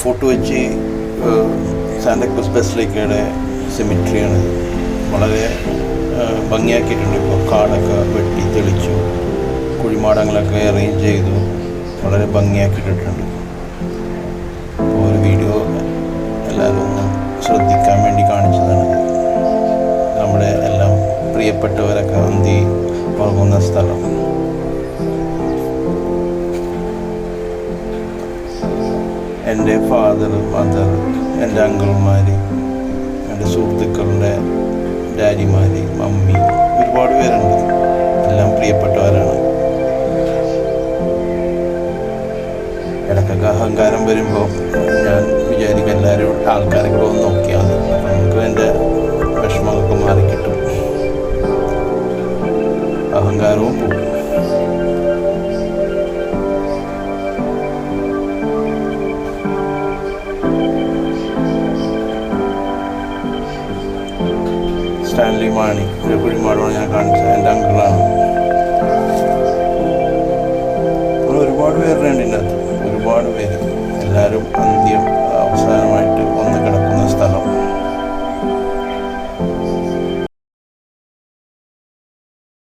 Fort Kochi Santa Cruz ബസിലിക്കയുടെ സെമിട്രിയാണ്. വളരെ ഭംഗിയാക്കിയിട്ടുണ്ട്. ഇപ്പോൾ കാടൊക്കെ വെട്ടി തെളിച്ചു, കുഴിമാടങ്ങളൊക്കെ അറേഞ്ച് ചെയ്തു, വളരെ ഭംഗിയാക്കിയിട്ടിട്ടുണ്ട്. അപ്പോൾ ഒരു വീഡിയോ എല്ലാവരും ഒന്ന് ശ്രദ്ധിക്കാൻ വേണ്ടി കാണിച്ചതാണ്. നമ്മുടെ എല്ലാം പ്രിയപ്പെട്ടവരൊക്കെ അന്തി ഉറങ്ങുന്ന സ്ഥലം. എൻ്റെ ഫാദർ, മദർ, എൻ്റെ അങ്കിൾമാർ, എൻ്റെ സുഹൃത്തുക്കളുടെ ഡാഡിമാർ, മമ്മി, ഒരുപാട് പേരുണ്ട്. എല്ലാം പ്രിയപ്പെട്ടവരാണ്. ഇടയ്ക്കൊക്കെ അഹങ്കാരം വരുമ്പോൾ ഞാൻ വിചാരിക്കും എല്ലാവരും ആൾക്കാരൊക്കെ ഒന്ന് നോക്കിയാൽ മതി, നമുക്ക് എൻ്റെ വിഷമമൊക്കെ മാറിക്കിട്ടും, അഹങ്കാരവും പോകും. സ്റ്റാൻലി മാണി ഒരു കുഴിമാടമാണ് ഞാൻ കാണിച്ചത്, എൻ്റെ അങ്കിളാണ്. ഒരുപാട് പേരുണ്ട് ഇതിൻ്റെ അകത്ത്, ഒരുപാട് പേര്. എല്ലാവരും അന്ത്യം അവസാനമായിട്ട്